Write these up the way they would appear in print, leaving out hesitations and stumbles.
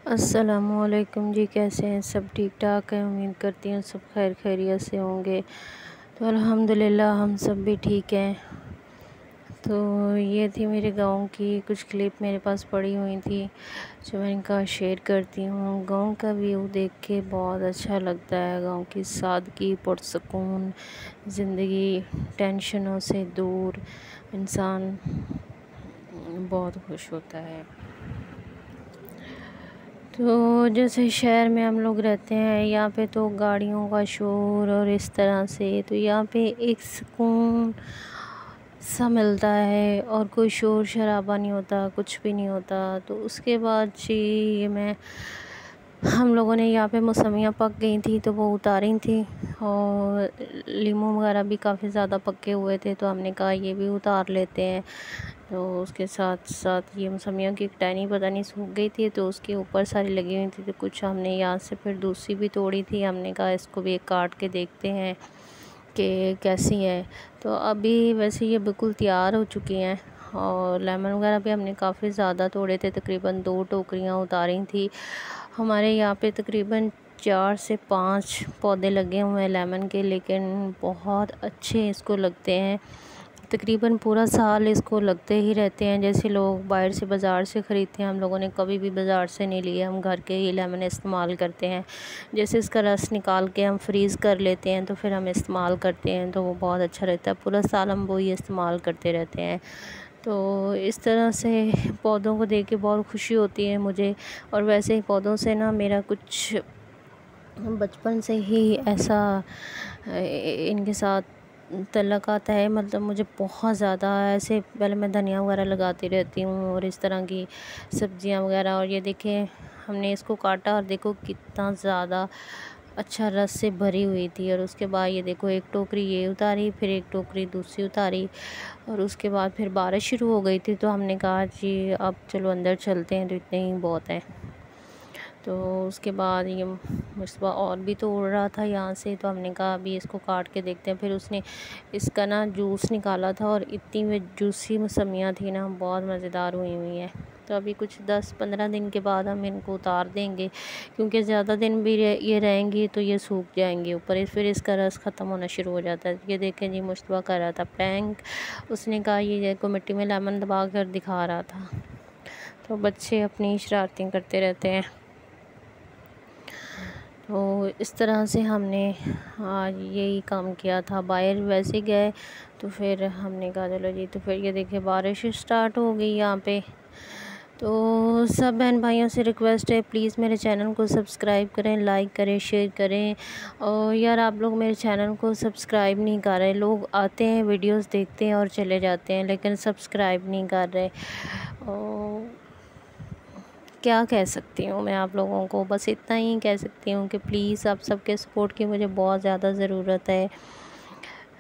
अस्सलामुअलैकुम जी, कैसे हैं? सब ठीक ठाक हैं। उम्मीद करती हूँ सब खैर खैरियत से होंगे। तो अल्हम्दुलिल्लाह हम सब भी ठीक हैं। तो ये थी मेरे गांव की कुछ क्लिप मेरे पास पड़ी हुई थी जो मैंने कहा शेयर करती हूँ। गांव का व्यू देख के बहुत अच्छा लगता है। गांव की सादगी, पुरसकून ज़िंदगी, टेंशनों से दूर इंसान बहुत खुश होता है। तो जैसे शहर में हम लोग रहते हैं, यहाँ पे तो गाड़ियों का शोर और इस तरह से, तो यहाँ पे एक सुकून सा मिलता है और कोई शोर शराबा नहीं होता, कुछ भी नहीं होता। तो उसके बाद जी ये मैं हम लोगों ने यहाँ पे मौसमियाँ पक गई थी तो वो उतारी थी, और लीमू वगैरह भी काफ़ी ज़्यादा पके हुए थे तो हमने कहा ये भी उतार लेते हैं। तो उसके साथ साथ ये मौसमियों की टहनी पता नहीं सूख गई थी तो उसके ऊपर सारी लगी हुई थी, तो कुछ हमने यहाँ से फिर दूसरी भी तोड़ी थी। हमने कहा इसको भी एक काट के देखते हैं कि कैसी है। तो अभी वैसे ये बिल्कुल तैयार हो चुकी हैं। और लेमन वगैरह भी हमने काफ़ी ज़्यादा तोड़े थे, तकरीबन 2 टोकरियाँ उतारी थी। हमारे यहाँ पे तकरीबन 4 से 5 पौधे लगे हुए हैं लेमन के, लेकिन बहुत अच्छे इसको लगते हैं। तकरीबन पूरा साल इसको लगते ही रहते हैं। जैसे लोग बाहर से बाज़ार से ख़रीदते हैं, हम लोगों ने कभी भी बाज़ार से नहीं लिए, हम घर के ही लेमन इस्तेमाल करते हैं। जैसे इसका रस निकाल के हम फ्रीज़ कर लेते हैं तो फिर हम इस्तेमाल करते हैं, तो वो बहुत अच्छा रहता है। पूरा साल हम वही इस्तेमाल करते रहते हैं। तो इस तरह से पौधों को देख के बहुत खुशी होती है मुझे। और वैसे ही पौधों से ना मेरा कुछ बचपन से ही ऐसा इनके साथ तल्लुक़ात है। मतलब मुझे बहुत ज़्यादा ऐसे, पहले मैं धनिया वगैरह लगाती रहती हूँ और इस तरह की सब्जियाँ वगैरह। और ये देखें हमने इसको काटा और देखो कितना ज़्यादा अच्छा रस से भरी हुई थी। और उसके बाद ये देखो एक टोकरी ये उतारी, फिर एक टोकरी दूसरी उतारी, और उसके बाद फिर बारिश शुरू हो गई थी तो हमने कहा जी अब चलो अंदर चलते हैं, तो इतने ही बहुत हैं। तो उसके बाद ये मुश्तबा और भी तो उड़ रहा था यहाँ से, तो हमने कहा अभी इसको काट के देखते हैं। फिर उसने इसका ना जूस निकाला था और इतनी में जूसी मौसमियाँ थी ना, बहुत मज़ेदार हुई हैं। तो अभी कुछ 10-15 दिन के बाद हम इनको उतार देंगे, क्योंकि ज़्यादा दिन भी ये रहेंगी तो ये सूख जाएंगी ऊपर, फिर इसका रस ख़त्म होना शुरू हो जाता है। ये देखें जी, मुश्तबा कर रहा था प्रैंक। उसने कहा ये देखो मिट्टी में लेमन दबा कर दिखा रहा था। तो बच्चे अपनी शरारतें करते रहते हैं। तो इस तरह से हमने आज यही काम किया था। बाहर वैसे गए तो फिर हमने कहा चलो जी, तो फिर ये देखिए बारिश स्टार्ट हो गई यहाँ पे। तो सब बहन भाइयों से रिक्वेस्ट है, प्लीज़ मेरे चैनल को सब्सक्राइब करें, लाइक करें, शेयर करें। और यार आप लोग मेरे चैनल को सब्सक्राइब नहीं कर रहे। लोग आते हैं, वीडियोस देखते हैं और चले जाते हैं, लेकिन सब्सक्राइब नहीं कर रहे। और क्या कह सकती हूँ मैं आप लोगों को, बस इतना ही कह सकती हूँ कि प्लीज़ आप सबके सपोर्ट की मुझे बहुत ज़्यादा ज़रूरत है।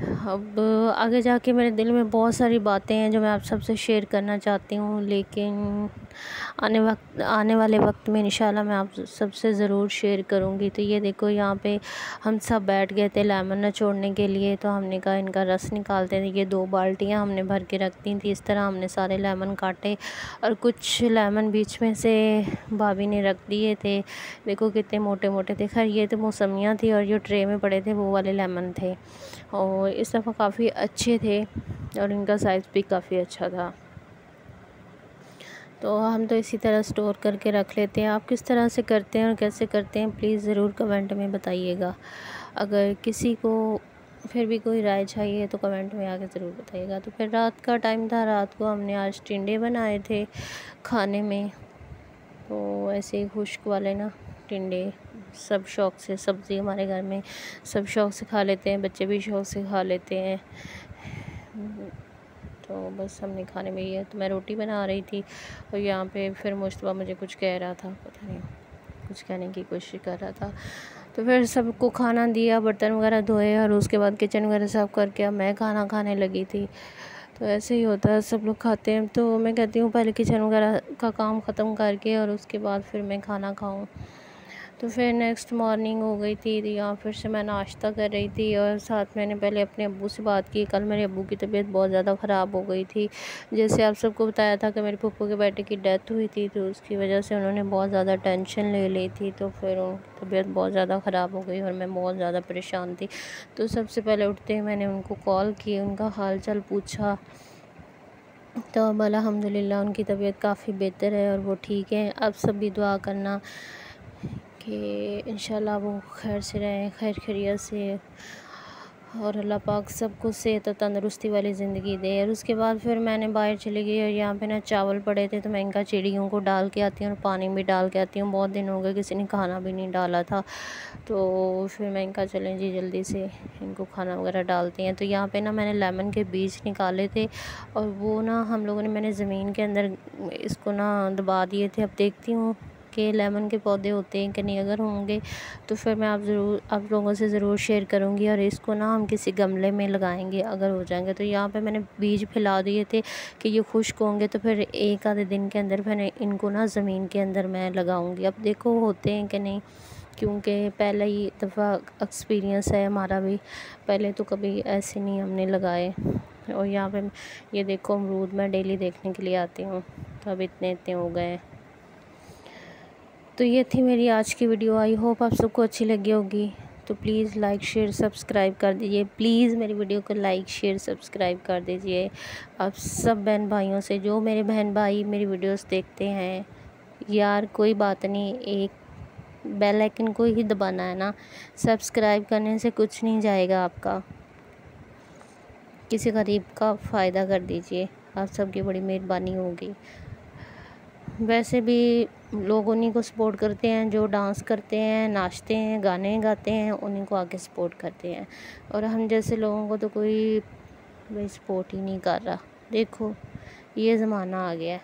अब आगे जाके मेरे दिल में बहुत सारी बातें हैं जो मैं आप सबसे शेयर करना चाहती हूँ, लेकिन आने वाले वक्त में इंशाल्लाह मैं आप सबसे ज़रूर शेयर करूँगी। तो ये देखो यहाँ पे हम सब बैठ गए थे लेमन निचोड़ने के लिए, तो हमने कहा इनका रस निकालते थे। ये 2 बाल्टियाँ हमने भर के रख दी थी। इस तरह हमने सारे लेमन काटे और कुछ लेमन बीच में से भाभी ने रख दिए थे। देखो कितने मोटे मोटे थे। खैर ये तो मौसमियाँ थी और जो ट्रे में पड़े थे वो वाले लेमन थे, और इस दफ़ा काफ़ी अच्छे थे और इनका साइज़ भी काफ़ी अच्छा था। तो हम तो इसी तरह स्टोर करके रख लेते हैं। आप किस तरह से करते हैं और कैसे करते हैं, प्लीज़ ज़रूर कमेंट में बताइएगा। अगर किसी को फिर भी कोई राय चाहिए तो कमेंट में आके ज़रूर बताइएगा। तो फिर रात का टाइम था, रात को हमने आज टिंडे बनाए थे खाने में। तो ऐसे ही खुश्क वाले ना टिंडे, सब शौक़ से, सब्ज़ी हमारे घर में सब शौक़ से खा लेते हैं, बच्चे भी शौक़ से खा लेते हैं। तो बस हमने खाने में ये, तो मैं रोटी बना रही थी और यहाँ पे फिर मुश्तबा मुझे कुछ कह रहा था, पता नहीं कुछ कहने की कोशिश कर रहा था। तो फिर सबको खाना दिया, बर्तन वगैरह धोए और उसके बाद किचन वगैरह साफ़ करके अब मैं खाना खाने लगी थी। तो ऐसे ही होता है, सब लोग खाते हैं तो मैं कहती हूँ पहले किचन वगैरह का काम ख़त्म करके और उसके बाद फिर मैं खाना खाऊँ। तो फिर नेक्स्ट मॉर्निंग हो गई थी, तो यहाँ फिर से मैं नाश्ता कर रही थी और साथ मैंने पहले अपने अब्बू से बात की। कल मेरे अब्बू की तबीयत बहुत ज़्यादा ख़राब हो गई थी। जैसे आप सबको बताया था कि मेरे पप्पू के बेटे की डेथ हुई थी, तो उसकी वजह से उन्होंने बहुत ज़्यादा टेंशन ले ली थी। तो फिर उनकी तबीयत बहुत ज़्यादा ख़राब हो गई और मैं बहुत ज़्यादा परेशान थी। तो सबसे पहले उठते ही मैंने उनको कॉल की, उनका हाल चाल पूछा। तो अब अल्हम्दुलिल्लाह उनकी तबीयत काफ़ी बेहतर है और वो ठीक है। अब सब भी दुआ करना कि इंशाल्लाह वो खैर से रहें, खैर खैरियत से, और अल्लाह पाक सबको सेहत और तंदुरुस्ती वाली ज़िंदगी दे। और उसके बाद फिर मैंने बाहर चली गई और यहाँ पे ना चावल पड़े थे, तो मैं इनका चिड़ियों को डाल के आती हूँ और पानी भी डाल के आती हूँ। बहुत दिन हो गए किसी ने खाना भी नहीं डाला था, तो फिर मैं इनका चलें जी जल्दी से इनको खाना वगैरह डालते हैं। तो यहाँ पे ना मैंने लेमन के बीज निकाले थे और वो ना हम लोगों ने मैंने ज़मीन के अंदर इसको ना दबा दिए थे। अब देखती हूँ कि लेमन के पौधे होते हैं कि नहीं, अगर होंगे तो फिर मैं आप लोगों से ज़रूर शेयर करूँगी और इसको ना हम किसी गमले में लगाएंगे अगर हो जाएंगे। तो यहाँ पे मैंने बीज फैला दिए थे कि ये खुश्क होंगे, तो फिर एक आधे दिन के अंदर मैंने इनको ना ज़मीन के अंदर मैं लगाऊँगी। अब देखो होते हैं कि नहीं, क्योंकि पहला ही दफ़ा एक्सपीरियंस है हमारा भी, पहले तो कभी ऐसे नहीं हमने लगाए। और यहाँ पे ये देखो अमरूद मैं डेली देखने के लिए आती हूँ, तो अब इतने इतने हो गए हैं। तो ये थी मेरी आज की वीडियो। आई होप आप सबको अच्छी लगी होगी। तो प्लीज़ लाइक शेयर सब्सक्राइब कर दीजिए। प्लीज़ मेरी वीडियो को लाइक शेयर सब्सक्राइब कर दीजिए आप सब बहन भाइयों से, जो मेरे बहन भाई मेरी वीडियोस देखते हैं। यार कोई बात नहीं, एक बेल आइकन को ही दबाना है ना, सब्सक्राइब करने से कुछ नहीं जाएगा आपका। किसी गरीब का फ़ायदा कर दीजिए, आप सबकी बड़ी मेहरबानी होगी। वैसे भी लोग उन्हीं को सपोर्ट करते हैं जो डांस करते हैं, नाचते हैं, गाने गाते हैं, उन्हीं को आके सपोर्ट करते हैं। और हम जैसे लोगों को तो कोई भाई सपोर्ट ही नहीं कर रहा। देखो ये ज़माना आ गया है।